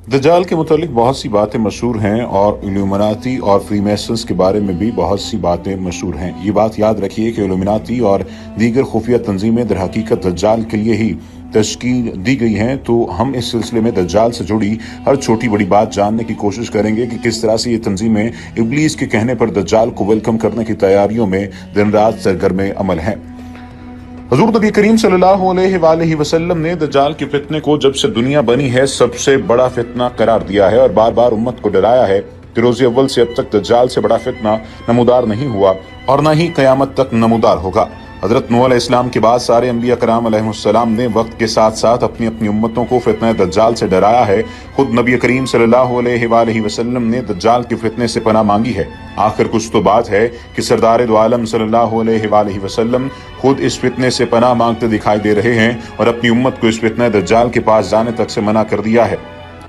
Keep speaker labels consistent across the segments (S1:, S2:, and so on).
S1: दज्जाल के मुतालिक बहुत सी बातें मशहूर हैं और इल्यूमिनाती और फ्री मैसन्स के बारे में भी बहुत सी बातें मशहूर हैं। ये बात याद रखिए कि इल्यूमिनाती और दीगर खुफिया तंजीमें दर हकीकत दज्जाल के लिए ही तश्कील दी गई हैं। तो हम इस सिलसिले में दज्जाल से जुड़ी हर छोटी बड़ी बात जानने की कोशिश करेंगे कि किस तरह से ये तंजीमें इब्लीस के कहने पर दज्जाल को वेलकम करने की तैयारियों में दिन रात सरगर्म अमल हैं। हजूर नबी करीम सल्लल्लाहु अलैहि वसल्लम ने दज्जाल के फितने को जब से दुनिया बनी है सबसे बड़ा फितना करार दिया है और बार बार उम्मत को डराया है कि रोज़े अव्वल से अब तक दज्जाल से बड़ा फितना नमूदार नहीं हुआ और न ही क़यामत तक नमूदार होगा। हजरत नूह अलैहिस्सलाम के बाद सारे अंबिया कराम अलैहिमुस्सलाम ने वक्त के साथ साथ अपनी अपनी उम्मतों को फितने दज्जाल से डराया है। खुद नबी करीम सल्लल्लाहु अलैहि वसल्लम ने दज्जाल के फितने से पनाह मांगी है। आखिर कुछ तो बात है कि सरदार दो आलम सल्लल्लाहु अलैहि वसल्लम खुद इस फितने से पनाह मांगते दिखाई दे रहे हैं और अपनी उम्मत को इस फितने दज्जाल के पास जाने तक से मना कर दिया है।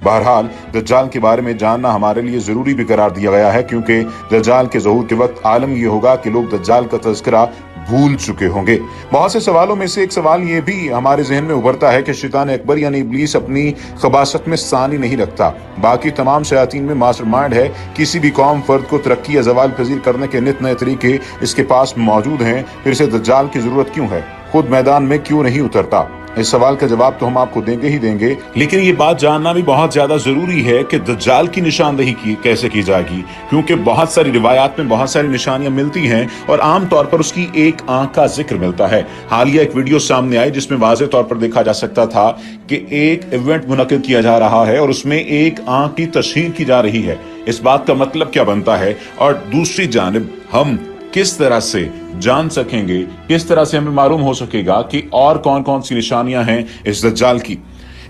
S1: बहरहाल दज्जाल के बारे में जानना हमारे लिए जरूरी भी करार दिया गया है, क्योंकि दज्जाल के ज़हूर के वक्त आलम ये होगा कि लोग दज्जाल का तज़किरा भूल चुके होंगे। बहुत से सवालों में से एक सवाल ये भी हमारे जहन में उभरता है कि शैतान अकबर यानी इब्लीस अपनी खबासत में सानी नहीं रखता, बाकी तमाम शयातीन में मास्टरमाइंड है। किसी भी कौम फर्द को तरक्की या ज़वाल पजीर करने के नित नए तरीके इसके पास मौजूद हैं, फिर से दज्जाल की जरूरत क्यों है? खुद मैदान में क्यों नहीं उतरता? इस सवाल का जवाब तो हम आपको देंगे ही देंगे, लेकिन ये बात जानना भी बहुत ज्यादा जरूरी है कि दज्जाल की निशानदेही कैसे की जाएगी, क्योंकि बहुत सारी रिवायात में बहुत सारी निशानियां मिलती हैं और आम तौर पर उसकी एक आंख का जिक्र मिलता है। हालिया एक वीडियो सामने आई जिसमें वाज़ेह तौर पर देखा जा सकता था कि एक इवेंट मुनक्किद किया जा रहा है और उसमें एक आंख की तशहीर की जा रही है। इस बात का मतलब क्या बनता है और दूसरी जानिब हम किस तरह से जान सकेंगे, किस तरह से हमें मालूम हो सकेगा कि और कौन कौन सी निशानियां हैं इस दज्जाल की।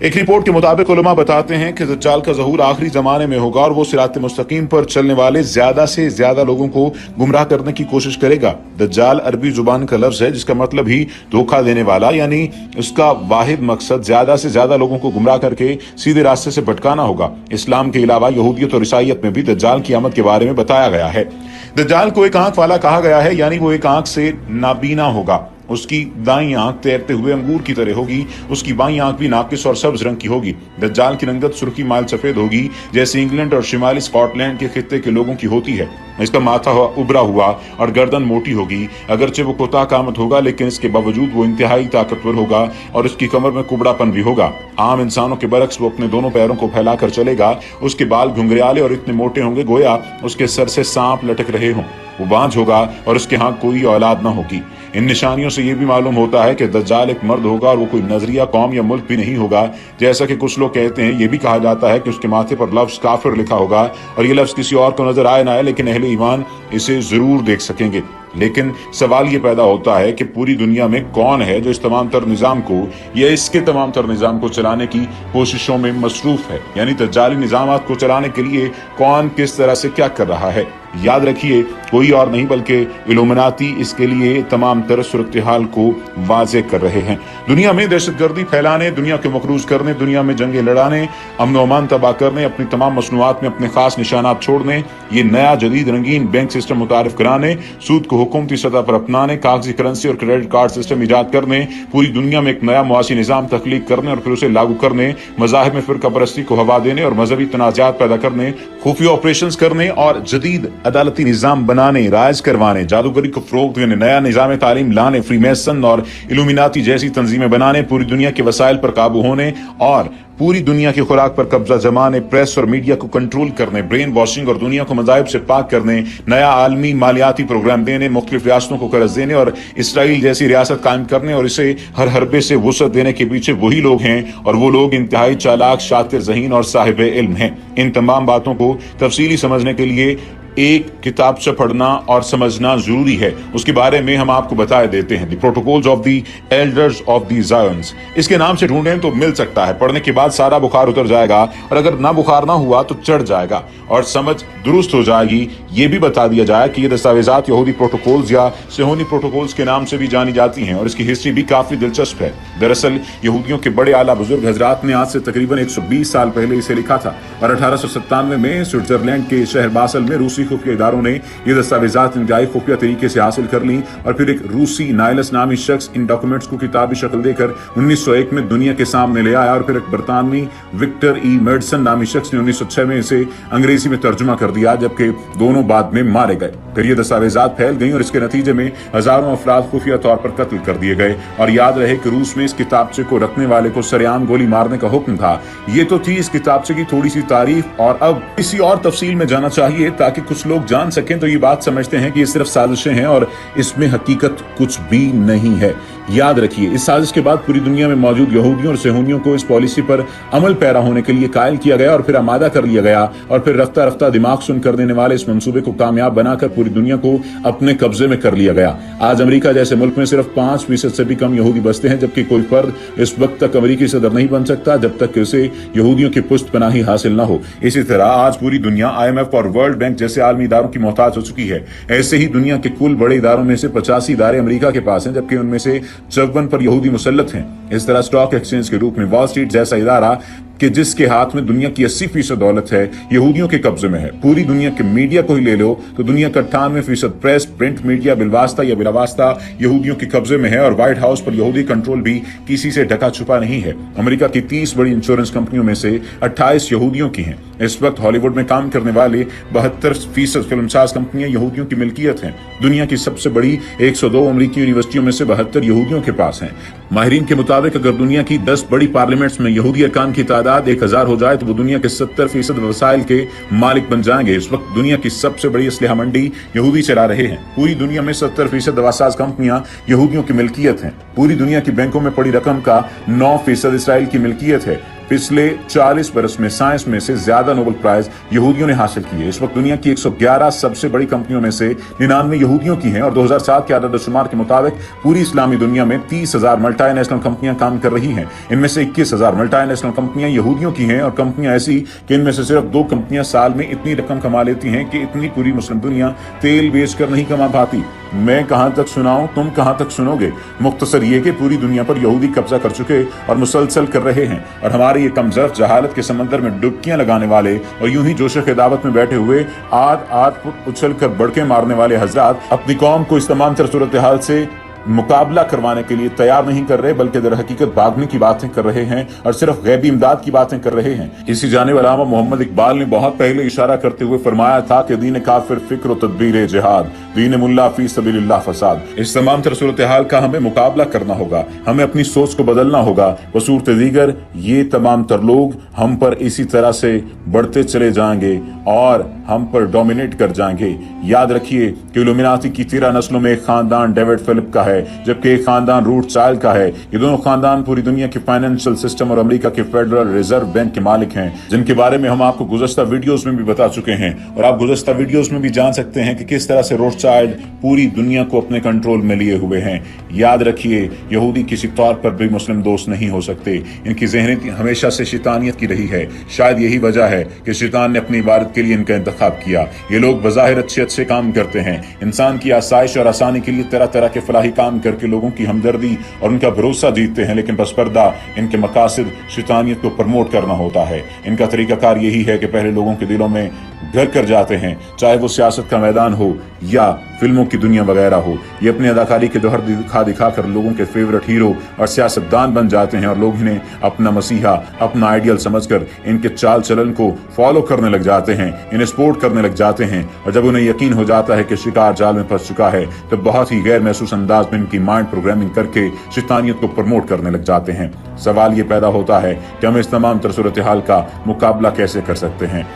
S1: एक रिपोर्ट के मुताबिक उलमा बताते हैं कि दज्जाल का ज़हूर आखिरी ज़माने में होगा और वो सिरात मुस्तकीम पर चलने वाले ज्यादा से ज्यादा लोगों को गुमराह करने की कोशिश करेगा। दज्जाल अरबी जुबान का लफ्ज़ है जिसका मतलब ही धोखा देने वाला, यानी उसका वाहिद मकसद ज्यादा से ज्यादा लोगों को गुमराह करके सीधे रास्ते से भटकाना होगा। इस्लाम के अलावा यहूदियत और ईसाईयत में भी दज्जाल की आमद के बारे में बताया गया है। दज्जाल को एक आंख वाला कहा गया है, यानी वो एक आंख से नाबीना होगा। उसकी दाईं आंख तैरते हुए अंगूर की तरह होगी, उसकी बाईं आंख भी नाकिस और सब्ज रंग की होगी। दज्जाल की रंगत सुर्खी माल सफेद होगी जैसे इंग्लैंड और शिमाली स्कॉटलैंड के खित्ते के लोगों की होती है। इसका माथा उभरा हुआ और गर्दन मोटी होगी। अगरचे वो कोता कामत होगा लेकिन इसके बावजूद वो इंतहाई ताकतवर होगा और उसकी कमर में कुबड़ापन भी होगा। आम इंसानों के बरक्स वो अपने दोनों पैरों को फैलाकर चलेगा। उसके बाल घुंघराले और इतने मोटे होंगे गोया उसके सर से सांप लटक रहे हों। वो बांझ होगा और उसके यहाँ कोई औलाद न होगी। इन निशानियों से ये भी मालूम होता है कि दज्जाल एक मर्द होगा और वो कोई नजरिया कौम या मुल्क भी नहीं होगा जैसा कि कुछ लोग कहते हैं। ये भी कहा जाता है कि उसके माथे पर लफ्ज काफिर लिखा होगा और ये लफ्ज किसी और को नजर आए ना आए लेकिन अहले ईमान इसे जरूर देख सकेंगे। लेकिन सवाल ये पैदा होता है कि पूरी दुनिया में कौन है जो इस तमाम तर निज़ाम को या इसके तमाम तर निज़ाम को चलाने की कोशिशों में मसरूफ है, यानी दज्जाली निज़ामात को चलाने के लिए कौन किस तरह से क्या कर रहा है। याद रखिए कोई और नहीं बल्कि इल्यूमिनाती इसके लिए तमाम तरह सूरत हाल को वाज़ेह कर रहे हैं। दुनिया में दहशतगर्दी फैलाने, दुनिया को मकरूज करने, दुनिया में जंगें लड़ाने, अमन व अमान तबाह करने, अपनी तमाम मसनूआत में अपने खास निशानात छोड़ने, ये नया जदीद रंगीन बैंक सिस्टम मुतारिफ कराने, सूद को हुकूमती सतह पर अपनाने, कागजी करेंसी और क्रेडिट कार्ड सिस्टम ईजाद करने, पूरी दुनिया में एक नया मुआशी निज़ाम तख्लीक करने और फिर उसे लागू करने, मज़ाहिब में फिरका परस्ती को हवा देने और मजहबी तनाज़ात पैदा करने, खुफिया ऑपरेशंस करने और जदीद अदालती निज़ाम बनाने, राज करवाने, जादूगरी को फ़रोग़ देने, नया निज़ाम तालीम लाने, फ्री मैसन और इल्यूमिनाती जैसी तंजीमें बनाने, पूरी दुनिया के वसाइल पर काबू होने और पूरी दुनिया की खुराक पर कब्जा जमाने, प्रेस और मीडिया को कंट्रोल करने, ब्रेन वॉशिंग और दुनिया को मज़ाहिब से पाक करने, नया आलमी मालियाती प्रोग्राम देने, मुख्तलिफ रियासतों को कर्ज देने और इसराइल जैसी रियासत कायम करने और इसे हर हरबे से वुसअत देने के पीछे वही लोग हैं और वो लोग इंतहाई चालाक, शातिर, ज़हीन और साहिब इल्म हैं। इन तमाम बातों को तफसीली समझने के लिए एक किताब से पढ़ना और समझना जरूरी है। उसके बारे में हम आपको बता देते हैं। The protocols of the elders of the Zions, इसके नाम से ढूंढें तो मिल सकता है। पढ़ने के बाद सारा बुखार उतर जाएगा और अगर ना बुखार ना हुआ तो चढ़ जाएगा और समझ दुरुस्त हो जाएगी। ये भी बता दिया जाए कि ये दस्तावेजात यहूदी प्रोटोकॉल्स या सिहोनी प्रोटोकॉल्स के नाम से भी जानी जाती हैं और इसकी हिस्ट्री भी काफी दिलचस्प है। दरअसल यहूदियों के बड़े आला बुजुर्ग हजरात ने आज से तकरीबन 120 साल पहले इसे लिखा था और 1897 में स्विट्जरलैंड के शहर बासल में रूसी खुफिया इदारों ने ये दस्तावेजात इंतहाई खुफिया तरीके से हासिल कर ली और फिर एक रूसी नाइलस नामी शख्स इन डॉक्यूमेंट्स को किताबी शक्ल देकर 1901 में दुनिया के सामने ले आया और फिर एक बरतानवी विक्टर ई मेडसन नामी शख्स ने 1906 में इसे अंग्रेजी में तर्जुमा कर दिया, जबकि दोनों बाद में मारे गए। फिर ये दस्तावेजात फैल गई और इसके नतीजे में हजारों अफराद खुफिया तौर पर कत्ल कर दिए गए। और याद रहे कि रूस में इस किताबचे को रखने वाले को सरेआम गोली मारने का हुक्म था। ये तो थी इस किताबचे की थोड़ी सी तारीफ, और अब किसी और तफसील में जाना चाहिए ताकि कुछ लोग जान सकें तो ये बात समझते हैं कि ये सिर्फ साजिशें हैं और इसमें हकीकत कुछ भी नहीं है। याद रखिए, इस साजिश के बाद पूरी दुनिया में मौजूद यहूदियों और सहूनियों को इस पॉलिसी पर अमल पैरा होने के लिए कायल किया गया और फिर आमादा कर लिया गया और फिर रफ्ता रफ्ता दिमाग सुन कर देने वाले इस मंसूबे को कामयाब बनाकर पूरी दुनिया को अपने कब्जे में कर लिया गया। आज अमेरिका जैसे मुल्क में सिर्फ 5% से भी कम यहूदी बसते हैं, जबकि कोई फर्द इस वक्त तक अमेरिकी सदर नहीं बन सकता जब तक कि उसे यहूदियों की पुष्ट पनाही हासिल न हो। इसी तरह आज पूरी दुनिया IMF और वर्ल्ड बैंक जैसे आलमी इदारों की मोहताज हो चुकी है। ऐसे ही दुनिया के कुल बड़े इदारों में से 85 इदारे अमेरिका के पास हैं, जबकि उनमें से 54 पर यहूदी मुसल्लत हैं। इस तरह स्टॉक एक्सचेंज के रूप में वॉल स्ट्रीट जैसा इदारा कि जिसके हाथ में दुनिया की 80% दौलत है, यहूदियों के कब्जे में है। पूरी दुनिया के मीडिया को ही ले लो तो दुनिया का 98% प्रेस, प्रिंट मीडिया बिलवास्ता या बिलावास्ता यहूदियों के कब्जे में है और व्हाइट हाउस पर यहूदी कंट्रोल भी किसी से ढका छुपा नहीं है। अमेरिका की 30 बड़ी इंश्योरेंस कंपनियों में से 28 यहूदियों की हैं। इस वक्त हॉलीवुड में काम करने वाले 72% फिल्मसाज कंपनियां यहूदियों की मिल्कियत हैं। दुनिया की सबसे बड़ी 102 अमेरिकी यूनिवर्सिटियों में से 72 यहूदियों के पास हैं। माहिरीन के मुताबिक अगर दुनिया की 10 बड़ी पार्लियामेंट्स में यहूदी अरकान की तादाद 1000 हो जाए तो वो दुनिया के 70% वसाइल के मालिक बन जाएंगे। इस वक्त दुनिया की सबसे बड़ी असलहा मंडी यहूदी चला रहे हैं। पूरी दुनिया में 70% दवासाज कंपनियां यहूदियों की मिल्कियत हैं। पूरी दुनिया की बैंकों में पड़ी रकम का 9% इसराइल की मिल्कियत है। पिछले 40 बरस में साइंस में से ज्यादा नोबेल प्राइज यहूदियों ने हासिल किए। इस वक्त दुनिया की 111 सबसे बड़ी कंपनियों में से 99 यहूदियों की हैं और 2007 के आदादशुमार के मुताबिक पूरी इस्लामी दुनिया में 30,000 मल्टीनेशनल कंपनियां काम कर रही हैं। इनमें से 21,000 मल्टीनेशनल कंपनियां यहूदियों की हैं और कंपनियां ऐसी कि इनमें से सिर्फ 2 कंपनियां साल में इतनी रकम कमा लेती हैं कि इतनी पूरी मुस्लिम दुनिया तेल बेचकर नहीं कमा पाती। मैं कहां तक सुनाऊं, तुम कहां तक सुनोगे। मुख्तसर ये कि पूरी दुनिया पर यहूदी कब्जा कर चुके और मुसलसल कर रहे हैं और हमारे ये कमजोर जहालत के समंदर में डुबकियां लगाने वाले और यूं ही जोश दावत में बैठे हुए आध फुट उछल कर बड़के मारने वाले हजरात अपनी कौम को इस तमाम तर सूरत हाल से मुकाबला करवाने के लिए तैयार नहीं कर रहे, बल्कि दर हकीकत भागने की बातें कर रहे हैं और सिर्फ गैबी इमदाद की बातें कर रहे हैं। इसी जानिब अल्लामा मोहम्मद इकबाल ने बहुत पहले इशारा करते हुए फरमाया था कि दीन काफिर फिक्र तदबीर जिहाद, दीन मुल्ला फी सबीलिल्लाह फसाद। इस तमाम तर सूरत हाल का हमें मुकाबला करना होगा, हमें अपनी सोच को बदलना होगा। बसूरत दीगर ये तमाम तर लोग हम पर इसी तरह से बढ़ते चले जाएंगे और हम पर डोमिनेट कर जाएंगे। याद रखिए कि इल्यूमिनाती की 13 नस्लों में एक खानदान डेविड फिलिप का है, जबकि एक खानदान रोथस्चाइल्ड का है। ये दोनों खानदान पूरी दुनिया के फाइनेंशियल सिस्टम और अमेरिका के फेडरल रिजर्व बैंक के मालिक हैं, जिनके बारे में हम आपको गुज़श्ता वीडियोस में भी बता चुके हैं और आप गुज़श्ता वीडियोस में भी जान सकते हैं कि किस तरह से रोथस्चाइल्ड पूरी दुनिया को अपने कंट्रोल में लिए हुए हैं। याद रखिए, यहूदी किसी तौर पर भी मुस्लिम दोस्त नहीं हो सकते। इनकी ज़हनीत हमेशा से शैतानियत की रही है। शायद यही वजह है कि शैतान ने अपनी इबादत के लिए इनका इंतखाब किया। ये लोग बज़ाहिर अच्छे काम करते हैं, इंसान की आसाइश और आसानी के लिए तरह तरह के फलाही काम करके लोगों की हमदर्दी और उनका भरोसा जीतते हैं, लेकिन बस पर्दा इनके मकासद शैतानियत को प्रमोट करना होता है। इनका तरीकाकार यही है कि पहले लोगों के दिलों में घर कर जाते हैं, चाहे वो सियासत का मैदान हो या फिल्मों की दुनिया वगैरह हो। ये अपनी अदाकारी के दोहर दिखा कर लोगों के फेवरेट हीरो और सियासतदान बन जाते हैं और लोग इन्हें अपना मसीहा, अपना आइडियल समझकर इनके चाल चलन को फॉलो करने लग जाते हैं, इन्हें सपोर्ट करने लग जाते हैं। और जब उन्हें यकीन हो जाता है कि शिकार जाल में फंस चुका है, तो बहुत ही गैर महसूस अंदाज में इनकी माइंड प्रोग्रामिंग करके शैतानियत को प्रमोट करने लग जाते हैं। सवाल ये पैदा होता है कि हम इस तमाम तर सूरत हाल का मुकाबला कैसे कर सकते हैं।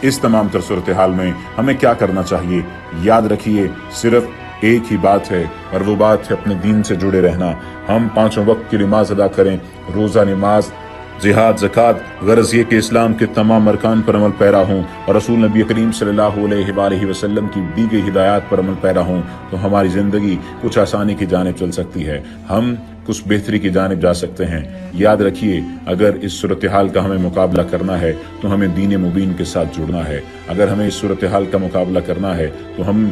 S1: इस तमाम तर सूरत हाल में हमें क्या करना चाहिए? याद रखिए, सिर्फ एक ही बात है और वो बात है अपने दीन से जुड़े रहना। हम 5 वक्त की नमाज अदा करें, रोज़ा नमाज, जिहाद, ज़कात, गरज ये कि इस्लाम के तमाम अरकान पर अमल पैरा हों और रसूल नबी करीम सल्लल्लाहु अलैहि वसल्लम की दी गई हिदायत पर अमल पैरा हों, तो हमारी ज़िंदगी कुछ आसानी की जानिब चल सकती है, हम कुछ बेहतरी की जानिब जा सकते हैं। याद रखिए, अगर इस सूरत हाल का हमें मुकाबला करना है तो हमें दीन मुबीन के साथ जुड़ना है। अगर हमें इस सूरत हाल का मुकाबला करना है तो हम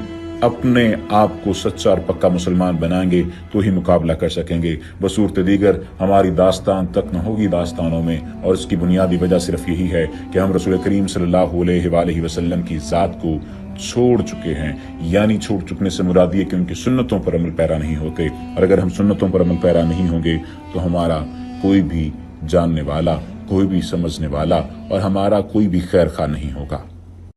S1: अपने आप को सच्चा और पक्का मुसलमान बनाएंगे तो ही मुकाबला कर सकेंगे। बसूरत दीगर हमारी दास्तान तक न होगी दास्तानों में, और इसकी बुनियादी वजह सिर्फ यही है कि हम रसूल करीम सल्लल्लाहु अलैहि वसल्लम की ज़ात को چھوڑ چکے ہیں، یعنی چھوڑ چکنے سے مراد یہ کہ ان کی سنتوں پر عمل پیرا نہیں ہوتے، اور اگر ہم سنتوں پر عمل پیرا نہیں ہوں گے تو ہمارا کوئی بھی جاننے والا، کوئی بھی سمجھنے والا اور ہمارا کوئی بھی خیر خواہ نہیں ہوگا۔